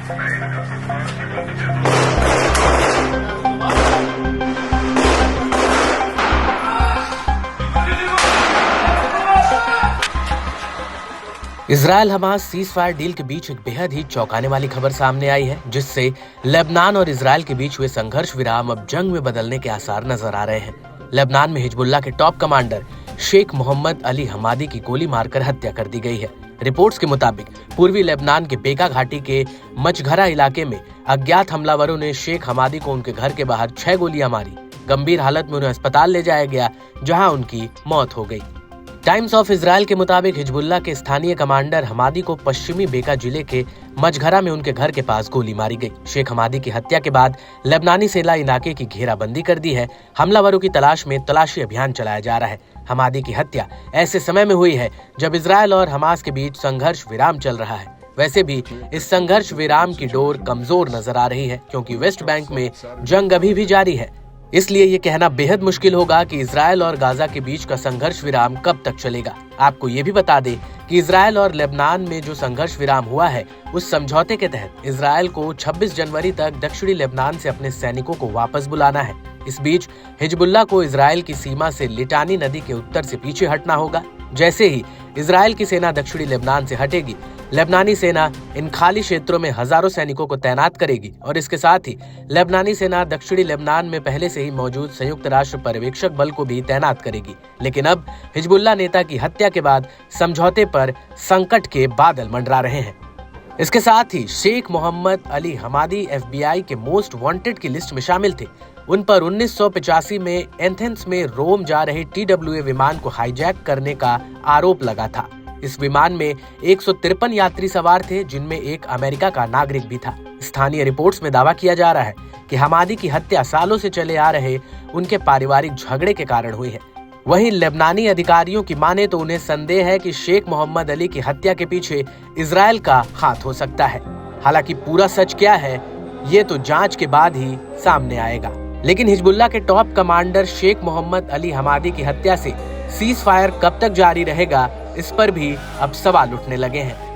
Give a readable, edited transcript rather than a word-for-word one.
Israel Hamas cease fire deal के बीच एक बेहद ही चौंकाने वाली खबर सामने आई है, जिससे लेबनान और इजरायल के बीच हुए संघर्ष विराम अब जंग में बदलने के आसार नजर आ रहे हैं। लेबनान में हिजबुल्लाह के टॉप कमांडर शेख मोहम्मद अली हमादी की गोली मारकर हत्या कर दी गई है। रिपोर्ट्स के मुताबिक पूर्वी लेबनान के बेका घाटी के मचघरा इलाके में अज्ञात हमलावरों ने शेख हमादी को उनके घर के बाहर 6 गोलियां मारी। गंभीर हालत में उन्हें अस्पताल ले जाया गया, जहां उनकी मौत हो गई। टाइम्स ऑफ इजरायल के मुताबिक हिजबुल्लाह के स्थानीय कमांडर हमादी को पश्चिमी बेका जिले के मचघरा में उनके घर के पास गोली मारी गई। शेख हमादी की हत्या के बाद लेबनानी सेना इलाके की घेराबंदी कर दी है। हमलावरों की तलाश में तलाशी अभियान चलाया जा रहा है। हमादी की हत्या ऐसे समय में हुई है जब इजरायल और हमास के बीच संघर्ष विराम चल रहा है। वैसे भी इस संघर्ष विराम की डोर कमजोर नजर आ रही है, क्योंकि वेस्ट बैंक में जंग अभी भी जारी है। इसलिए ये कहना बेहद मुश्किल होगा कि इजरायल और गाजा के बीच का संघर्ष विराम कब तक चलेगा। आपको ये भी बता दें कि इजरायल और लेबनान में जो संघर्ष विराम हुआ है, उस समझौते के तहत इजरायल को 26 जनवरी तक दक्षिणी लेबनान से अपने सैनिकों को वापस बुलाना है। इस बीच हिजबुल्लाह को इजरायल की सीमा से लिटानी नदी के उत्तर से पीछे हटना होगा। जैसे ही इजरायल की सेना दक्षिणी लेबनान से हटेगी, लेबनानी सेना इन खाली क्षेत्रों में हजारों सैनिकों को तैनात करेगी और इसके साथ ही लेबनानी सेना दक्षिणी लेबनान में पहले से ही मौजूद संयुक्त राष्ट्र पर्यवेक्षक बल को भी तैनात करेगी। लेकिन अब हिजबुल्लाह नेता की हत्या के बाद समझौते पर संकट के बादल मंडरा रहे हैं। इसके साथ ही शेख मोहम्मद अली हमादी FBI के मोस्ट वांटेड की लिस्ट में शामिल थे। उन पर 1985 में एथेंस में रोम जा रहे TWA विमान को हाईजैक करने का आरोप लगा था। इस विमान में 153 यात्री सवार थे, जिनमें एक अमेरिका का नागरिक भी था। स्थानीय रिपोर्ट्स में दावा किया जा रहा है कि हमादी की हत्या सालों से चले आ रहे उनके पारिवारिक झगड़े के कारण हुई है। वहीं लेबनानी अधिकारियों की माने तो उन्हें संदेह है कि शेख मोहम्मद अली की हत्या के पीछे इजरायल का हाथ हो सकता है। हालांकि पूरा सच क्या है, ये तो जांच के बाद ही सामने आएगा। लेकिन हिजबुल्लाह के टॉप कमांडर शेख मोहम्मद अली हमादी की हत्या से सीज फायर कब तक जारी रहेगा, इस पर भी अब सवाल उठने लगे हैं।